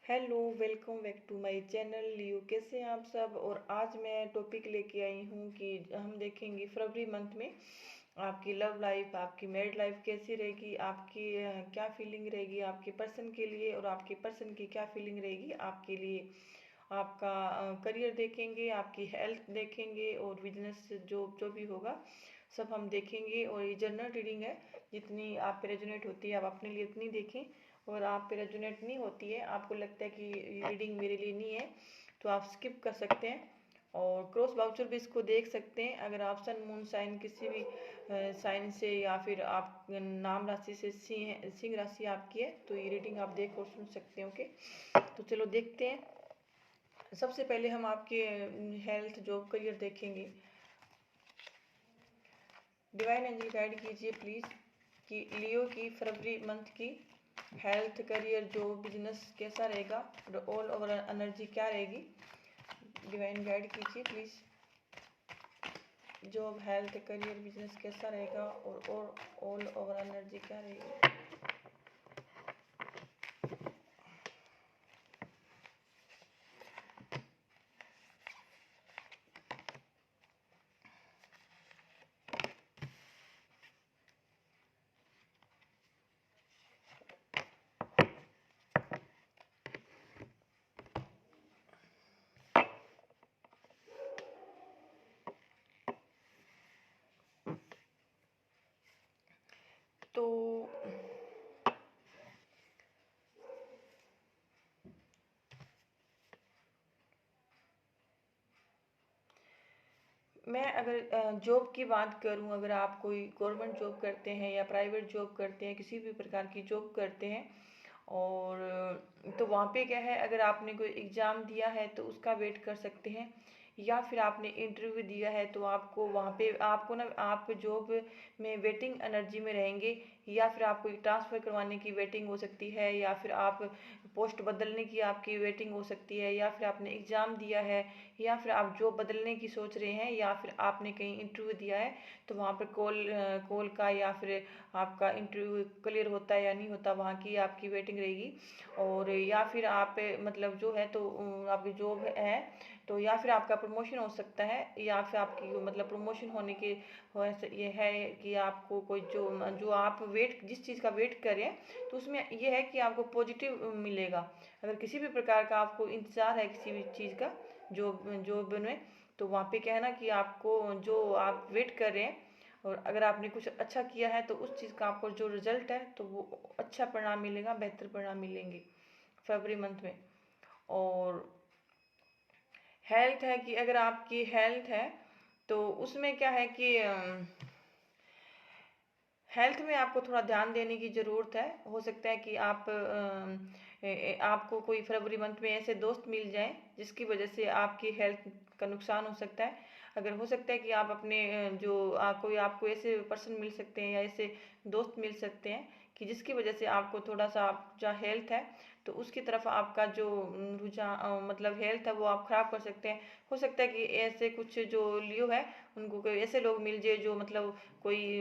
Hello, welcome back to my channel Leo. कैसे हैं आप सब। और आज मैं टॉपिक लेके आई हूँ कि हम देखेंगे फरवरी मंथ में आपकी लव लाइफ, आपकी मैरिड लाइफ कैसी रहेगी, आपकी क्या फीलिंग रहेगी आपके पर्सन के लिए, और आपके पर्सन की क्या फीलिंग रहेगी आपके लिए। आपका करियर देखेंगे, आपकी हेल्थ देखेंगे, और बिजनेस जो जो भी होगा सब हम देखेंगे। और ये जनरल रीडिंग है, जितनी आप पे रेजोनेट होती है आप अपने लिए उतनी देखें, और आप पे रेजोनेट नहीं होती है, आपको लगता है कि ये रीडिंग मेरे लिए नहीं है, तो आप स्किप कर सकते हैं। और क्रॉस वाउचर भी इसको देख सकते हैं। अगर आप सन मून साइन किसी भी साइन से, या फिर आप नाम राशि से सिंह राशि आपकी है, तो ये रीडिंग आप देख और सुन सकते हैं। ओके, तो चलो देखते हैं। सबसे पहले हम आपके हेल्थ जॉब करियर देखेंगे। डिवाइन एंजल गाइड कीजिए प्लीज कि लियो की फरवरी मंथ की हेल्थ, करियर, जॉब, बिजनेस कैसा रहेगा, ऑल ओवर एनर्जी क्या रहेगी। डिवाइन गाइड कीजिए please. Job, health, career, business कैसा रहेगा, और ऑल ओवर एनर्जी क्या रहेगी। तो मैं अगर जॉब की बात करूं, अगर आप कोई गवर्नमेंट जॉब करते हैं या प्राइवेट जॉब करते हैं, किसी भी प्रकार की जॉब करते हैं, और तो वहाँ पे क्या है, अगर आपने कोई एग्ज़ाम दिया है तो उसका वेट कर सकते हैं, या फिर आपने इंटरव्यू दिया है तो आपको वहाँ पे आपको ना आप जॉब में वेटिंग एनर्जी में रहेंगे, या फिर आपको ट्रांसफ़र करवाने की वेटिंग हो सकती है, या फिर आप पोस्ट बदलने की आपकी वेटिंग हो सकती है, या फिर आपने एग्ज़ाम दिया है, या फिर आप जॉब बदलने की सोच रहे हैं, या फिर आपने कहीं इंटरव्यू दिया है तो वहाँ पर कॉल का या फिर आपका इंटरव्यू क्लियर होता है या नहीं होता, वहाँ की आपकी वेटिंग रहेगी। और या फिर आप मतलब जो है तो आपकी जॉब है, तो या फिर आपका प्रमोशन हो सकता है, या फिर आपकी मतलब प्रमोशन होने के ये है कि आपको कोई जो आप वेट जिस चीज़ का वेट करें, तो उसमें ये है कि आपको पॉजिटिव मिलेगा। अगर किसी भी प्रकार का आपको इंतज़ार है किसी भी चीज़ का जॉब में, तो वहाँ पे क्या है ना कि आपको जो आप वेट कर रहे हैं, और अगर आपने कुछ अच्छा किया है तो उस चीज़ का आपको जो रिजल्ट है तो वो अच्छा परिणाम मिलेगा, बेहतर परिणाम मिलेंगे फरवरी मंथ में। और हेल्थ है कि अगर आपकी हेल्थ है तो उसमें क्या है कि हेल्थ में आपको थोड़ा ध्यान देने की ज़रूरत है। हो सकता है कि आपको कोई फरवरी मंथ में ऐसे दोस्त मिल जाएं जिसकी वजह से आपकी हेल्थ का नुकसान हो सकता है। अगर हो सकता है कि आप अपने कोई आपको ऐसे पर्सन मिल सकते हैं या ऐसे दोस्त मिल सकते हैं कि जिसकी वजह से आपको थोड़ा सा आप जो हेल्थ है तो उसकी तरफ आपका जो रुझान मतलब हेल्थ है वो आप खराब कर सकते हैं। हो सकता है कि ऐसे कुछ जो लियो है उनको कोई ऐसे लोग मिल जाए जो मतलब कोई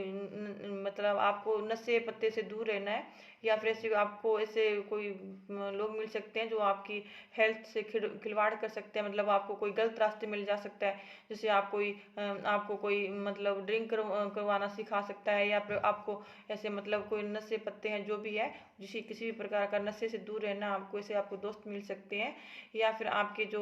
मतलब आपको नशे पत्ते से दूर रहना है, या फिर ऐसे आपको ऐसे कोई लोग मिल सकते हैं जो आपकी हेल्थ से खिलवाड़ कर सकते हैं, मतलब आपको कोई गलत रास्ते मिल जा सकता है। जैसे आपको कोई मतलब ड्रिंक करवाना सिखा सकता है, या फिर आपको ऐसे मतलब कोई नशे पत्ते हैं जो भी है, किसी भी प्रकार का नशे से दूर रहना, आपको ऐसे आपको दोस्त मिल सकते हैं। या फिर आपके जो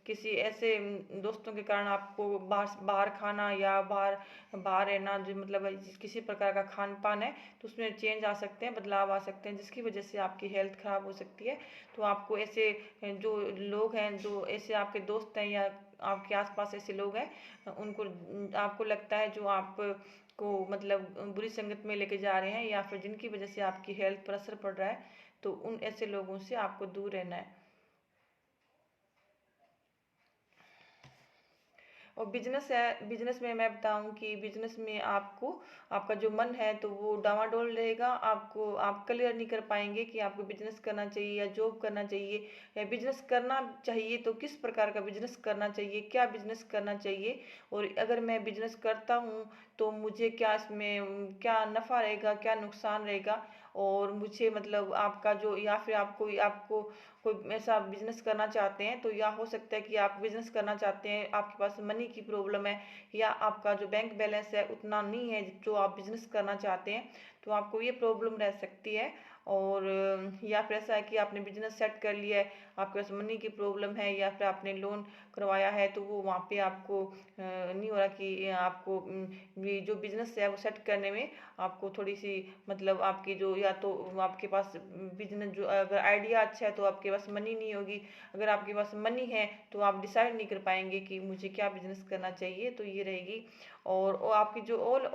किसी ऐसे दोस्तों के कारण आपको बाहर बाहर खाना या बाहर बाहर रहना, जो मतलब किसी प्रकार का खान पान है तो उसमें चेंज आ सकते हैं, बदलाव आ सकते हैं, जिसकी वजह से आपकी हेल्थ खराब हो सकती है। तो आपको ऐसे जो लोग हैं, जो ऐसे आपके दोस्त हैं या आपके आसपास ऐसे लोग हैं, उनको आपको लगता है जो आप को मतलब बुरी संगत में लेके जा रहे हैं, या फिर जिनकी वजह से आपकी हेल्थ पर असर पड़ रहा है, तो उन ऐसे लोगों से आपको दूर रहना है। और बिजनेस है, बिजनेस में मैं बताऊं कि बिजनेस में आपको आपका जो मन है तो वो डावाडोल रहेगा। आपको आप क्लियर नहीं कर पाएंगे कि आपको बिजनेस करना चाहिए या जॉब करना चाहिए, या बिजनेस करना चाहिए तो किस प्रकार का बिजनेस करना चाहिए, क्या बिजनेस करना चाहिए, और अगर मैं बिजनेस करता हूँ तो मुझे क्या इसमें क्या नफ़ा रहेगा, क्या नुकसान रहेगा, और मुझे मतलब आपका जो, या फिर आपको आपको कोई ऐसा बिजनेस करना चाहते हैं, तो या हो सकता है कि आप बिजनेस करना चाहते हैं, आपके पास मनी की प्रॉब्लम है, या आपका जो बैंक बैलेंस है उतना नहीं है जो आप बिजनेस करना चाहते हैं, तो आपको ये प्रॉब्लम रह सकती है। और या फिर ऐसा है कि आपने बिजनेस सेट कर लिया है, आपके पास मनी की प्रॉब्लम है, या फिर आपने लोन करवाया है तो वो वहाँ पे आपको नहीं हो रहा कि आपको ये जो बिजनेस है वो सेट करने में आपको थोड़ी सी मतलब आपकी जो, या तो आपके पास बिजनेस जो अगर आइडिया अच्छा है तो आपके पास मनी नहीं होगी, अगर आपके पास मनी है तो आप डिसाइड नहीं कर पाएंगे कि मुझे क्या बिजनेस करना चाहिए, तो ये रहेगी। और आपकी जो ऑल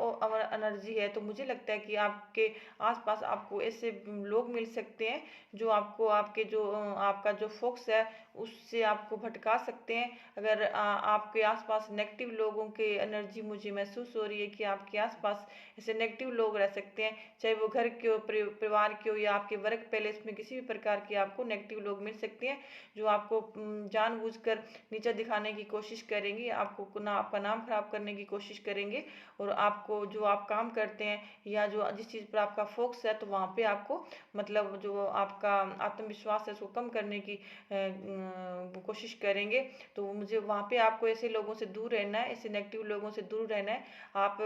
एनर्जी है, तो मुझे लगता है कि आपके आसपास आपको ऐसे लोग मिल सकते हैं जो आपको आपके जो आपका जो फोकस है उससे आपको भटका सकते हैं। अगर आपके आसपास नेगेटिव लोगों के एनर्जी मुझे महसूस हो रही है कि आपके आसपास ऐसे नेगेटिव लोग रह सकते हैं, चाहे वो घर के हो, परिवार के हो, या आपके वर्क प्लेस में किसी भी प्रकार के आपको नेगेटिव लोग मिल सकते हैं जो आपको जानबूझकर नीचा दिखाने की कोशिश करेंगे, आपको ना आपका नाम खराब करने की कोशिश करेंगे, और आपको जो आप काम करते हैं या जो जिस चीज़ पर आपका फोकस है तो वहाँ पे आपको मतलब जो आपका आत्मविश्वास है उसको कम करने की कोशिश करेंगे। तो मुझे वहाँ पे आपको ऐसे लोगों से दूर रहना है, ऐसे नेगेटिव लोगों से दूर रहना है। आप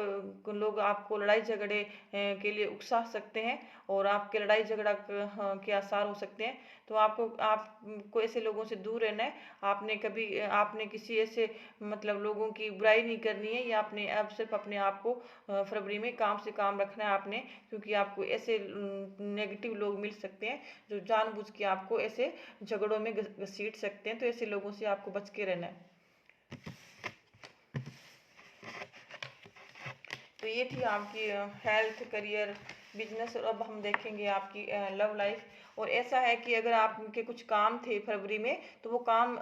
लोग आपको लड़ाई झगड़े के लिए उकसा सकते हैं और आपके लड़ाई झगड़ा के आसार हो सकते हैं, तो आपको ऐसे लोगों से दूर रहना है। आपने किसी ऐसे मतलब लोगों की बुराई नहीं करनी है, या आपने अब सिर्फ अपने आप को फरवरी में काम से काम रखना है आपने, क्योंकि आपको ऐसे नेगेटिव लोग मिल सकते हैं जो जानबूझ के आपको ऐसे झगड़ों में घसीट सकते हैं, तो ऐसे लोगों से आपको बच के रहना है। तो ये थी आपकी हेल्थ, करियर, बिजनेस, और अब हम देखेंगे आपकी लव लाइफ। और ऐसा है कि अगर आपके कुछ काम थे फरवरी में, तो वो काम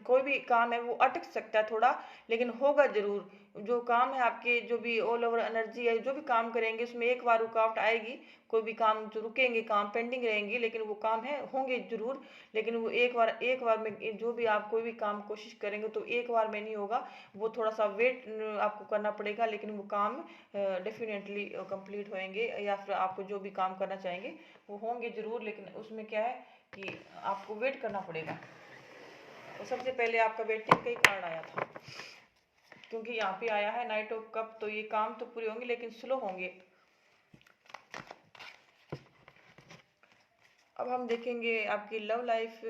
कोई भी काम है वो अटक सकता है थोड़ा, लेकिन होगा जरूर। जो काम है आपके, जो भी ऑल ओवर एनर्जी है, जो भी काम करेंगे उसमें एक बार रुकावट आएगी, कोई भी काम जो रुकेंगे, काम पेंडिंग रहेंगे, लेकिन वो काम है होंगे जरूर। लेकिन वो एक बार में जो भी आप कोई भी काम कोशिश करेंगे तो एक बार में नहीं होगा, वो थोड़ा सा वेट आपको करना पड़ेगा, लेकिन वो काम डेफिनेटली कंप्लीट होंगे, या फिर आपको जो भी काम करना चाहेंगे वो होंगे जरूर। लेकिन उसमें क्या है कि आपको वेट करना पड़ेगा। तो सबसे पहले आपका वेटिंग का ही कार्ड आया था, क्योंकि यहाँ पे आया है नाइट ऑफ कप, तो ये काम तो पूरे होंगे लेकिन स्लो होंगे। अब हम देखेंगे आपकी लव लाइफ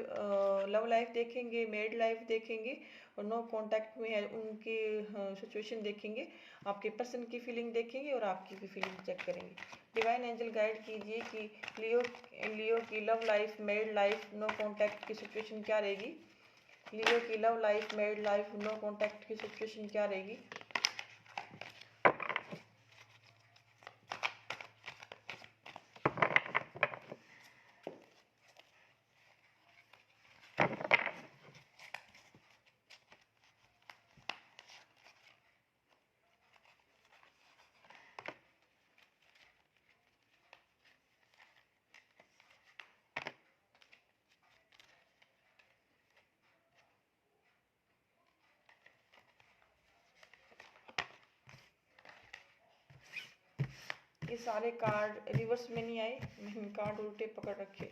देखेंगे, मेरिड लाइफ देखेंगे, और नो कांटेक्ट में है उनकी सिचुएशन देखेंगे, आपके पर्सन की फीलिंग देखेंगे, और आपकी भी फीलिंग चेक करेंगे। डिवाइन एंजल गाइड कीजिए कि लियो की love life, married life, no contact की सिचुएशन क्या रहेगी। लियो की love life, married life, no contact की सिचुएशन क्या रहेगी। ये सारे कार्ड रिवर्स में नहीं आए, मैंने कार्ड उल्टे पकड़ रखे।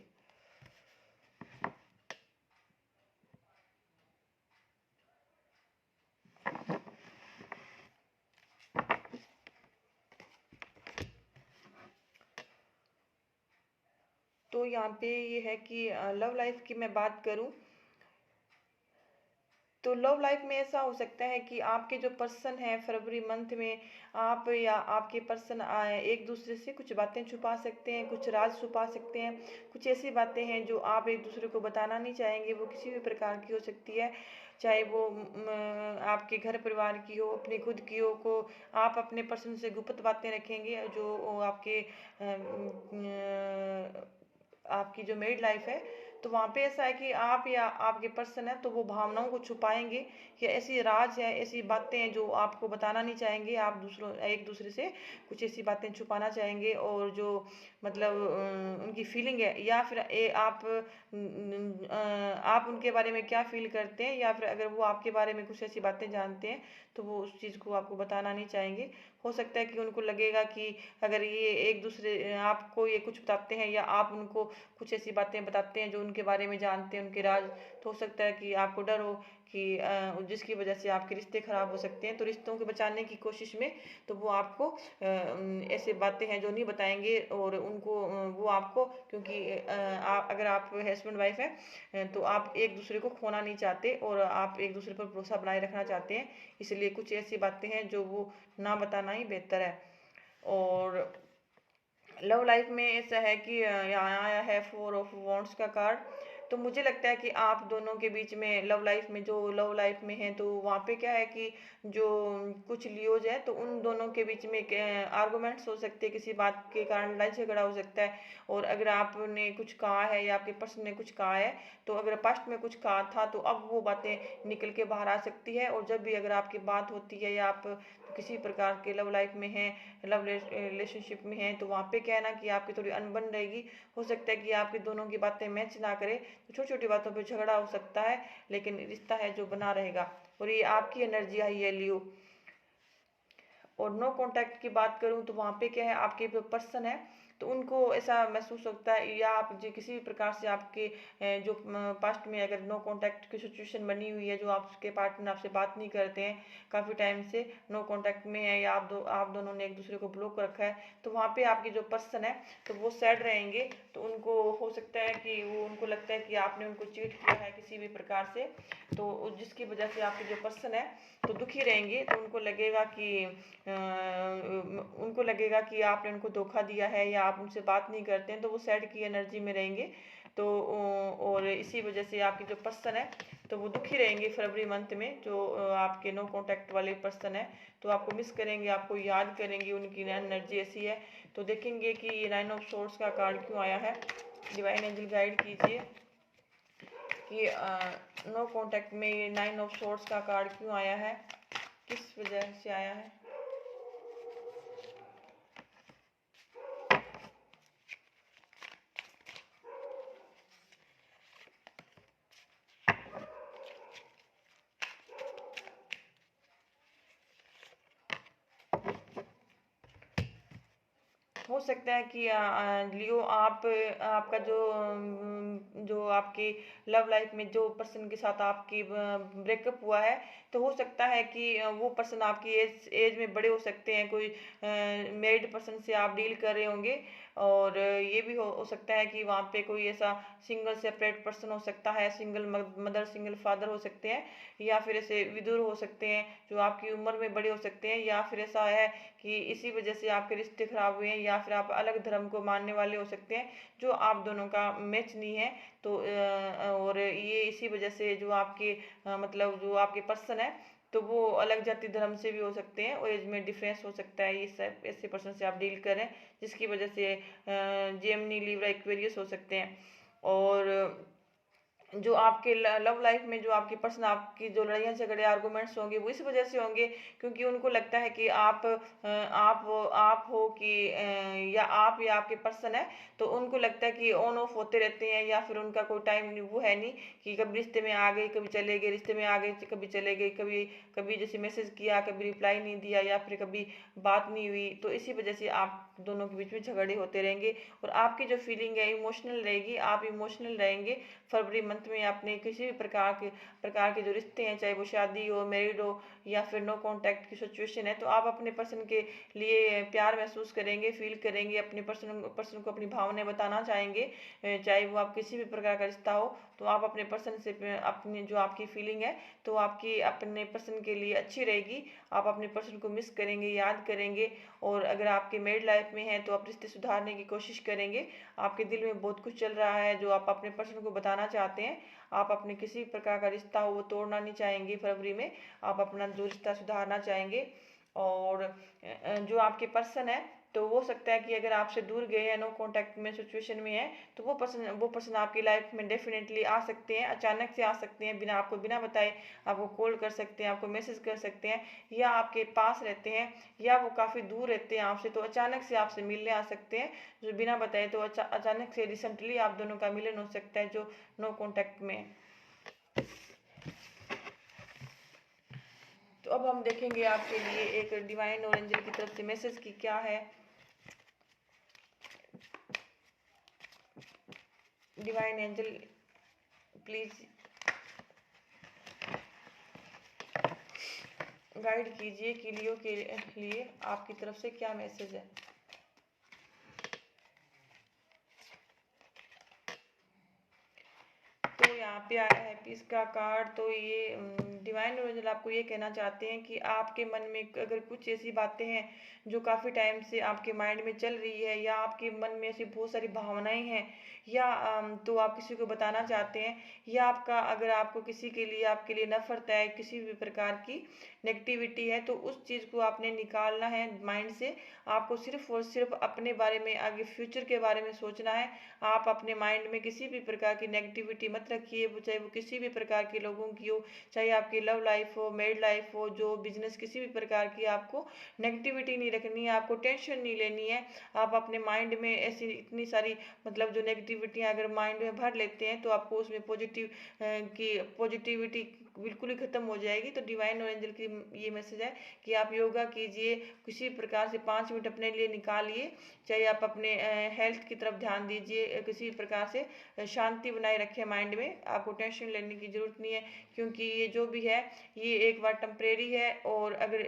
तो यहाँ पे ये है कि लव लाइफ की मैं बात करूँ तो लव लाइफ में ऐसा हो सकता है कि आपके जो पर्सन है फरवरी मंथ में, आप या आपके पर्सन एक दूसरे से कुछ बातें छुपा सकते हैं, कुछ राज छुपा सकते हैं, कुछ ऐसी बातें हैं जो आप एक दूसरे को बताना नहीं चाहेंगे। वो किसी भी प्रकार की हो सकती है, चाहे वो आपके घर परिवार की हो, अपनी खुद की हो, को आप अपने पर्सन से गुप्त बातें रखेंगे जो आपके आपकी जो मैरिड लाइफ है। तो वहाँ पे ऐसा है कि आप या आपके पर्सन है तो वो भावनाओं को छुपाएंगे, कि ऐसी राज है, ऐसी बातें हैं जो आपको बताना नहीं चाहेंगे। आप एक दूसरे से कुछ ऐसी बातें छुपाना चाहेंगे, और जो मतलब उनकी फीलिंग है, या फिर आप उनके बारे में क्या फील करते हैं, या फिर अगर वो आपके बारे में कुछ ऐसी बातें जानते हैं तो वो उस चीज़ को आपको बताना नहीं चाहेंगे। हो सकता है कि उनको लगेगा कि अगर ये एक दूसरे आपको ये कुछ बताते हैं या आप उनको कुछ ऐसी बातें बताते हैं जो उनके बारे में जानते हैं, उनके राज, तो हो सकता है कि आपको डर हो कि जिसकी वजह से आपके रिश्ते खराब हो सकते हैं। तो रिश्तों को बचाने की कोशिश में तो वो आपको ऐसे बातें हैं जो नहीं बताएंगे, और उनको वो आपको, क्योंकि अगर आप हस्बैंड वाइफ हैं तो आप एक दूसरे को खोना नहीं चाहते और आप एक दूसरे पर भरोसा बनाए रखना चाहते हैं, इसलिए कुछ ऐसी बातें हैं जो वो ना बताना ही बेहतर है। और लव लाइफ में ऐसा है कि यहाँ आया है फोर ऑफ वॉन्ट्स का कार्ड। तो मुझे लगता है कि आप दोनों के बीच में लव लाइफ में, जो लव लाइफ में है, तो वहाँ पे क्या है कि जो कुछ लियोज है तो उन दोनों के बीच में आर्गुमेंट्स हो सकते हैं, किसी बात के कारण लड़ाई झगड़ा हो सकता है। और अगर आपने कुछ कहा है या आपके पर्सन ने कुछ कहा है, तो अगर पास्ट में कुछ कहा था तो अब वो बातें निकल के बाहर आ सकती है। और जब भी अगर आपकी बात होती है या आप किसी प्रकार के लव लाइफ में हैं, लव रिलेशनशिप में हैं, तो वहाँ पे क्या है ना कि आपकी थोड़ी अनबन रहेगी। हो सकता है कि आपकी दोनों की बातें मैच ना करे, तो छोटी छोटी बातों पे झगड़ा हो सकता है, लेकिन रिश्ता है जो बना रहेगा। और ये आपकी एनर्जी आई है लियो। और नो कांटेक्ट की बात करूं तो वहाँ पे क्या है, आपके जो पर्सन है तो उनको ऐसा महसूस होता है, या आप जो किसी भी प्रकार से आपके जो पास्ट में अगर नो कांटेक्ट की सिचुएशन बनी हुई है, जो आपके पार्टनर आपसे बात नहीं करते हैं, काफ़ी टाइम से नो कांटेक्ट में है, या आप दोनों ने एक दूसरे को ब्लॉक रखा है, तो वहाँ पे आपके जो पर्सन है तो वो सैड रहेंगे। तो उनको हो सकता है कि वो, उनको लगता है कि आपने उनको चीट किया है किसी भी प्रकार से, तो जिसकी वजह से आपके जो पर्सन है तो दुखी रहेंगे। तो उनको लगेगा कि आपने उनको धोखा दिया है या आप उनसे बात नहीं करते हैं, तो वो सैड की एनर्जी में रहेंगे। तो और इसी वजह से आपके जो पर्सन है तो वो दुखी रहेंगे फरवरी मंथ में, जो आपके नो कांटेक्ट वाले पर्सन है तो आपको मिस करेंगे, आपको याद करेंगे, उनकी एनर्जी ऐसी है। तो देखेंगे कि ये 9 ऑफ सोर्ड्स का कार्ड क्यों आया है। डिवाइन एंजल गाइड कीजिए कि नो कांटेक्ट में ये 9 ऑफ सोर्ड्स का कार्ड क्यों आया है, किस वजह से आया है। हो सकता है कि लियो आपका जो आपकी लव लाइफ में जो पर्सन के साथ आपकी ब्रेकअप हुआ है, तो हो सकता है कि वो पर्सन आपकी एज में बड़े हो सकते हैं, कोई मैरिड पर्सन से आप डील कर रहे होंगे। और ये भी हो सकता है कि वहाँ पे कोई ऐसा सिंगल सेपरेट पर्सन हो सकता है, सिंगल मदर सिंगल फादर हो सकते हैं, या फिर ऐसे विदुर हो सकते हैं जो आपकी उम्र में बड़े हो सकते हैं, या फिर ऐसा है कि इसी वजह से आपके रिश्ते खराब हुए हैं, या फिर आप अलग धर्म को मानने वाले हो सकते हैं जो आप दोनों का मैच नहीं है। तो और ये इसी वजह से जो आपके मतलब जो आपके पर्सन है तो वो अलग जाति धर्म से भी हो सकते हैं, और एज में डिफरेंस हो सकता है, ये सब ऐसे पर्सन से आप डील करें जिसकी वजह से जेमिनी लिब्रा एक्वेरियस हो सकते हैं। और जो आपके लव लाइफ में जो आपकी पर्सन, आपकी जो लड़ाइयाँ झगड़े आर्गुमेंट्स होंगे वो इस वजह से होंगे क्योंकि उनको लगता है कि आप हो कि या आपके पर्सन है, तो उनको लगता है कि ऑन ऑफ होते रहते हैं, या फिर उनका कोई टाइम वो है नहीं कि कभी रिश्ते में आ गए कभी चले गए, रिश्ते में आ गए कभी चले गए, कभी कभी जैसे मैसेज किया कभी रिप्लाई नहीं दिया, या फिर कभी बात नहीं हुई। तो इसी वजह से आप दोनों के बीच में झगड़े होते रहेंगे, और आपकी जो फीलिंग है इमोशनल रहेगी, आप इमोशनल रहेंगे फरवरी मंथ में। अपने किसी भी प्रकार के जो रिश्ते हैं, चाहे वो शादी हो, मैरिड हो, या फिर नो कांटेक्ट की सिचुएशन है, तो आप अपने पर्सन के लिए प्यार महसूस करेंगे, फील करेंगे, अपने पर्सन को अपनी भावनाएं बताना चाहेंगे। चाहे वो आप किसी भी प्रकार का रिश्ता हो, तो आप अपने पर्सन से अपनी जो आपकी फीलिंग है तो आपकी अपने पर्सन के लिए अच्छी रहेगी। आप अपने पर्सन को मिस करेंगे, याद करेंगे। और अगर आपके मैरिड लाइफ में है तो आप रिश्ते सुधारने की कोशिश करेंगे। आपके दिल में बहुत कुछ चल रहा है जो आप अपने पर्सन को बताना चाहते हैं। आप अपने किसी प्रकार का रिश्ता हो वो तोड़ना नहीं चाहेंगे फरवरी में, आप अपना जो रिश्ता सुधारना चाहेंगे। और जो आपके पर्सन है तो हो सकता है कि अगर आपसे दूर गए हैं, नो कांटेक्ट में सिचुएशन में है, तो वो पर्सन आपकी लाइफ में डेफिनेटली आ सकते हैं, अचानक से आ सकते हैं, बिना बताए आपको कॉल कर सकते हैं, आपको मैसेज कर सकते हैं, या आपके पास रहते हैं, या वो काफ़ी दूर रहते हैं आपसे, तो अचानक से आपसे मिलने आ सकते हैं जो बिना बताए। तो अचानक से रिसेंटली आप दोनों का मिलन हो सकता है जो नो कांटेक्ट में है। तो अब हम देखेंगे आपके लिए एक डिवाइन और एंजल की तरफ से मैसेज की क्या है। डिवाइन एंजल प्लीज गाइड कीजिए कि लियो के लिए आपकी तरफ से क्या मैसेज है। तो यहाँ पे आया है पीस का कार्ड। तो ये डिवाइन एंजल आपको ये कहना चाहते हैं कि आपके मन में अगर कुछ ऐसी बातें हैं जो काफ़ी टाइम से आपके माइंड में चल रही है, या आपके मन में ऐसी बहुत सारी भावनाएं हैं, या तो आप किसी को बताना चाहते हैं, या आपका अगर आपको किसी के लिए आपके लिए नफरत है, किसी भी प्रकार की नेगेटिविटी है, तो उस चीज़ को आपने निकालना है माइंड से। आपको सिर्फ और सिर्फ अपने बारे में, आगे फ्यूचर के बारे में सोचना है। आप अपने माइंड में किसी भी प्रकार की नेगेटिविटी मत रखिए, चाहे वो किसी भी प्रकार के लोगों की हो, चाहे आपकी लव लाइफ हो, मैरिड लाइफ हो, जो बिजनेस, किसी भी प्रकार की आपको नेगेटिविटी नहीं रखनी है, आपको टेंशन नहीं लेनी है। आप अपने माइंड में ऐसी इतनी सारी मतलब जो नेगेटिविटियाँ अगर माइंड में भर लेते हैं तो आपको उसमें पॉजिटिविटी बिल्कुल ही खत्म हो जाएगी। तो डिवाइन और एंजल की ये मैसेज है कि आप योगा कीजिए, किसी प्रकार से 5 मिनट अपने लिए निकालिए, चाहे आप अपने हेल्थ की तरफ ध्यान दीजिए, किसी प्रकार से शांति बनाए रखें माइंड में। आपको टेंशन लेने की जरूरत नहीं है, क्योंकि ये जो भी है ये एक बार टेम्परेरी है। और अगर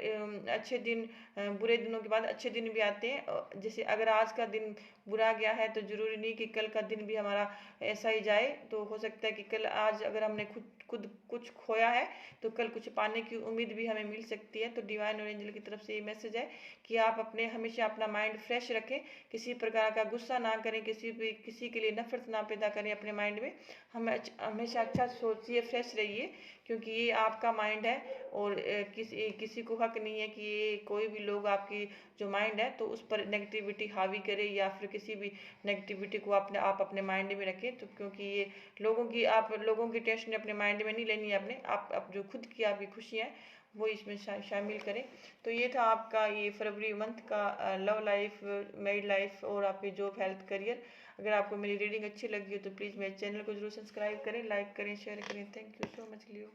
अच्छे दिन, बुरे दिनों के बाद अच्छे दिन भी आते हैं। जैसे अगर आज का दिन बुरा गया है तो जरूरी नहीं कि कल का दिन भी हमारा ऐसा ही जाए। तो हो सकता है कि कल, आज अगर हमने खुद खुद कुछ खोया है तो कल कुछ पाने की उम्मीद भी हमें मिल सकती है। तो डिवाइन और एंजल की तरफ से ये मैसेज है कि आप अपने हमेशा अपना माइंड फ्रेश रखें, किसी प्रकार का गुस्सा ना करें, किसी के लिए नफरत ना पैदा करें अपने माइंड में। हम हमेशा अच्छा सोचिए, फ्रेश रहिए, क्योंकि ये आपका माइंड है। और किसी को हक नहीं है कि ये कोई भी लोग आपकी जो माइंड है तो उस पर नेगेटिविटी हावी करे, या फिर किसी भी नेगेटिविटी को आप अपने माइंड में रखें। तो क्योंकि ये आप लोगों की टेंशन अपने माइंड में नहीं लेनी है अपने आप जो खुद की आपकी खुशी है वो इसमें शामिल करें। तो ये था आपका ये फरवरी मंथ का लव लाइफ, मैरिड लाइफ और आपके जॉब, हेल्थ, करियर। अगर आपको मेरी रीडिंग अच्छी लगी हो तो प्लीज़ मेरे चैनल को जरूर सब्सक्राइब करें, लाइक करें, शेयर करें। Thank you so much Leo.